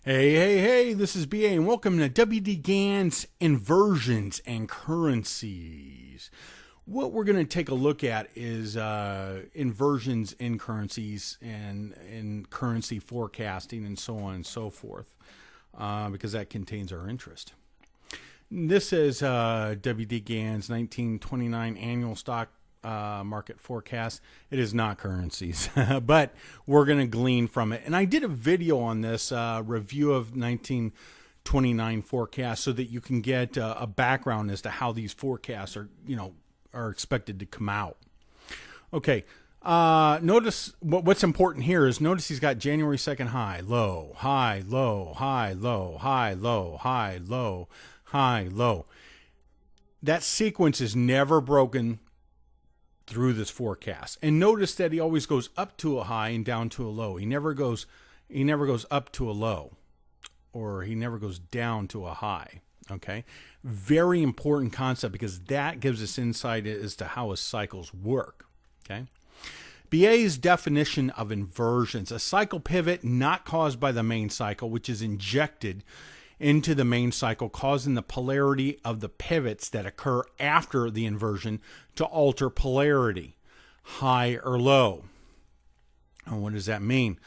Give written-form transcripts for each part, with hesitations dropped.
Hey, this is BA and welcome to WD GANN's Inversions and Currencies. What we're going to take a look at is inversions in currencies and in currency forecasting and so on and so forth, because that contains our interest. This is WD GANN's 1929 annual stock market forecast. It is not currencies, but we're going to glean from it. And I did a video on this review of 1929 forecast so that you can get a background as to how these forecasts are expected to come out. Okay. Notice what's important here is notice he's got January 2nd high, low, high, low, high, low, high, low, high, low, high, low. That sequence is never broken through this forecast. And notice that he always goes up to a high and down to a low. He never goes up to a low, or he never goes down to a high. Okay. Very important concept because that gives us insight as to how his cycles work. Okay. BA's definition of inversions: a cycle pivot not caused by the main cycle, which is injected into the main cycle, causing the polarity of the pivots that occur after the inversion to alter polarity, high or low. And what does that mean?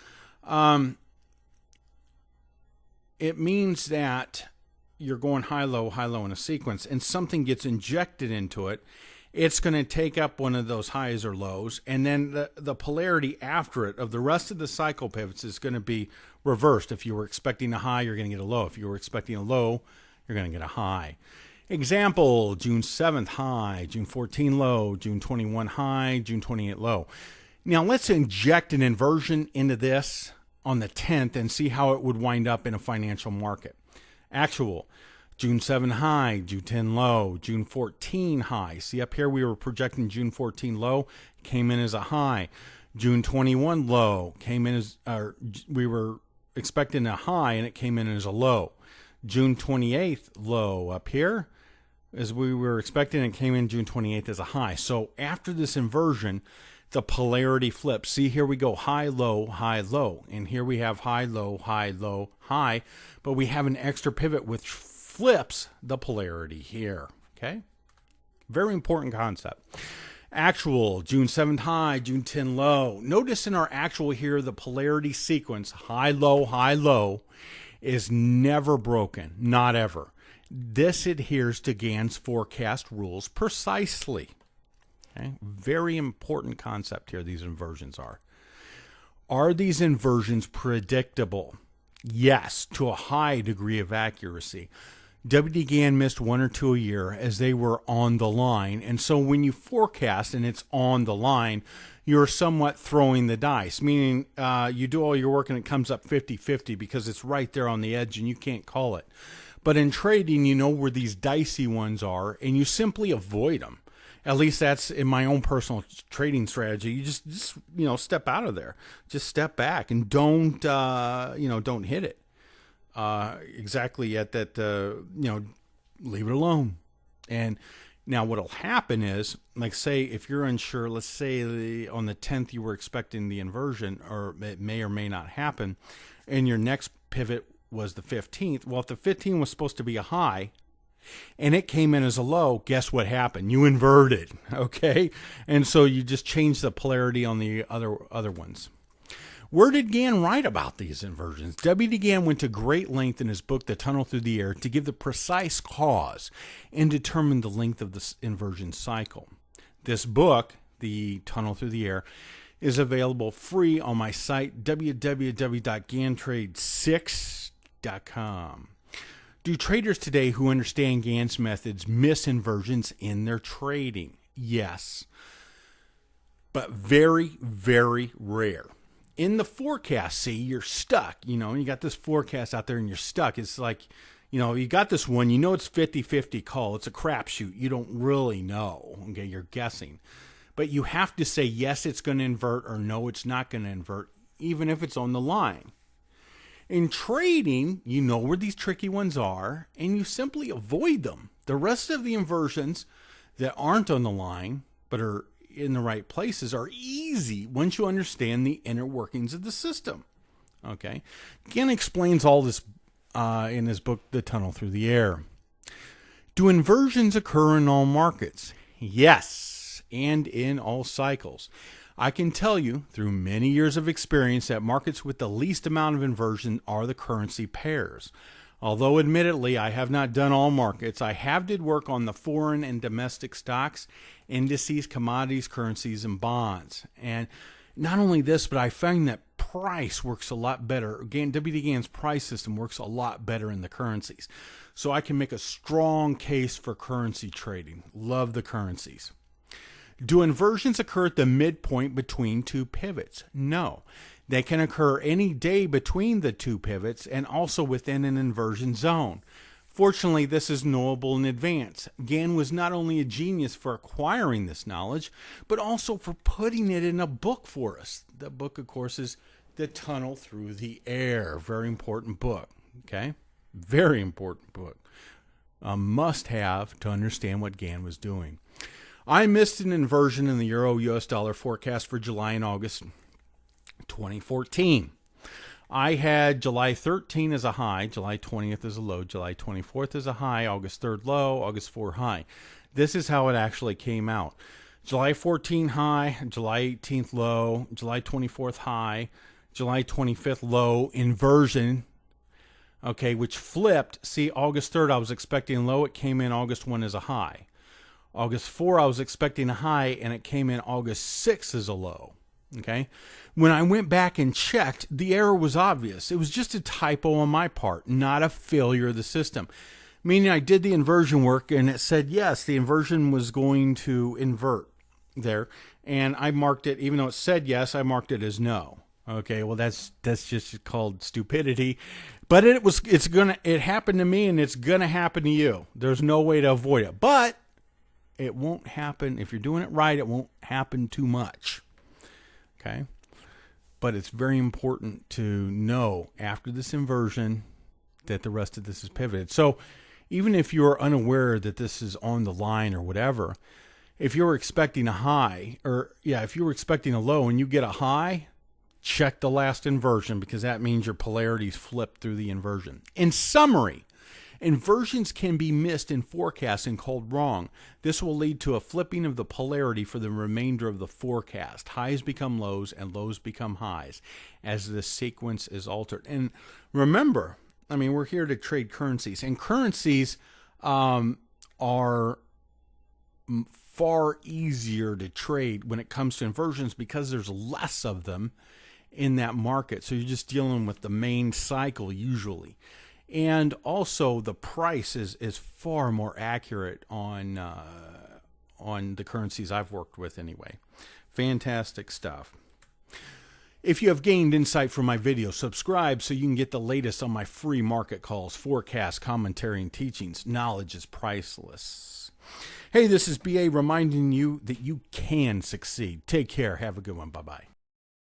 It means that you're going high, low in a sequence, and something gets injected into it. It's going to take up one of those highs or lows, and then the polarity after it of the rest of the cycle pivots is going to be reversed. If you were expecting a high, you're going to get a low. If you were expecting a low, you're going to get a high. Example: June 7th high, June 14 low, June 21 high, June 28 low. Now let's inject an inversion into this on the 10th and see how it would wind up in a financial market. Actual: June 7 high, June 10 low, June 14 high. See up here we were projecting June 14 low, came in as a high. June 21 low came in as, we were expecting a high and it came in as a low. June 28th low up here, as we were expecting, it came in June 28th as a high. So after this inversion, the polarity flips. See, here we go high, low, and here we have high, low, high, but we have an extra pivot which flips the polarity here. Okay, very important concept. Actual: June 7th high, June 10 low. Notice in our actual here, the polarity sequence, high, low, is never broken, not ever. This adheres to GANN's forecast rules precisely. Okay? Very important concept here, these inversions are. Are these inversions predictable? Yes, to a high degree of accuracy. WD GANN missed one or two a year as they were on the line. And so when you forecast and it's on the line, you're somewhat throwing the dice, meaning you do all your work and it comes up 50-50 because it's right there on the edge and you can't call it. But in trading, you know where these dicey ones are and you simply avoid them. At least that's in my own personal trading strategy. You just step out of there. Just step back and don't hit it. Exactly at that, leave it alone. And now what'll happen is, like, say, if you're unsure, let's say on the 10th you were expecting the inversion, or it may or may not happen, and your next pivot was the 15th. Well, if the 15th was supposed to be a high and it came in as a low, guess what happened? You inverted, okay? And so you just changed the polarity on the other ones. Where did GANN write about these inversions? WD GANN went to great length in his book, The Tunnel Through the Air, to give the precise cause and determine the length of this inversion cycle. This book, The Tunnel Through the Air, is available free on my site, www.ganntrade6.com. Do traders today who understand GANN's methods miss inversions in their trading? Yes, but very, very rare. In the forecast, see, you're stuck, and you got this forecast out there and you're stuck. It's like, you got this one, it's 50-50 call. It's a crapshoot. You don't really know. Okay, you're guessing. But you have to say, yes, it's going to invert, or no, it's not going to invert, even if it's on the line. In trading, you know where these tricky ones are, and you simply avoid them. The rest of the inversions that aren't on the line, but are in the right places, are easy once you understand the inner workings of the system. Okay, Gann explains all this in his book, The Tunnel Through the Air. Do inversions occur in all markets? Yes, and in all cycles. I can tell you through many years of experience that markets with the least amount of inversion are the currency pairs. Although admittedly I have not done all markets, I have did work on the foreign and domestic stocks, indices, commodities, currencies, and bonds. And not only this, but I found that price works a lot better. WD Gann's price system works a lot better in the currencies. So I can make a strong case for currency trading. Love the currencies. Do inversions occur at the midpoint between two pivots? No. They can occur any day between the two pivots and also within an inversion zone. Fortunately, this is knowable in advance. Gann was not only a genius for acquiring this knowledge, but also for putting it in a book for us. The book, of course, is The Tunnel Through the Air. Very important book. Okay? Very important book. A must-have to understand what Gann was doing. I missed an inversion in the Euro-US dollar forecast for July and August 2014. I had July 13 as a high, July 20th as a low, July 24th as a high, August 3rd low, August 4 high. This is how it actually came out. July 14 high, July 18th low, July 24th high, July 25th low, inversion, okay, which flipped. See, August 3rd I was expecting low, it came in August 1 as a high. August 4 I was expecting a high, and it came in August 6 as a low. Okay, when I went back and checked, the error was obvious. It was just a typo on my part, not a failure of the system. Meaning I did the inversion work and it said yes, the inversion was going to invert there, and I marked it, even though it said yes, I marked it as no. Okay, well that's just called stupidity, but it happened to me, and it's gonna happen to you. There's no way to avoid it, but it won't happen if you're doing it right. It won't happen too much. Okay, but it's very important to know after this inversion that the rest of this is pivoted. So even if you're unaware that this is on the line or whatever, if you're expecting a high, if you were expecting a low and you get a high, check the last inversion, because that means your polarities flip through the inversion. In summary, inversions can be missed in forecasts and called wrong. This will lead to a flipping of the polarity for the remainder of the forecast. Highs become lows and lows become highs as the sequence is altered. And remember, I mean, we're here to trade currencies, and currencies are far easier to trade when it comes to inversions because there's less of them in that market. So you're just dealing with the main cycle usually. And also the price is far more accurate on the currencies I've worked with anyway. Fantastic stuff. If you have gained insight from my video, subscribe so you can get the latest on my free market calls, forecasts, commentary, and teachings. Knowledge is priceless. Hey, this is BA reminding you that you can succeed. Take care. Have a good one. Bye-bye.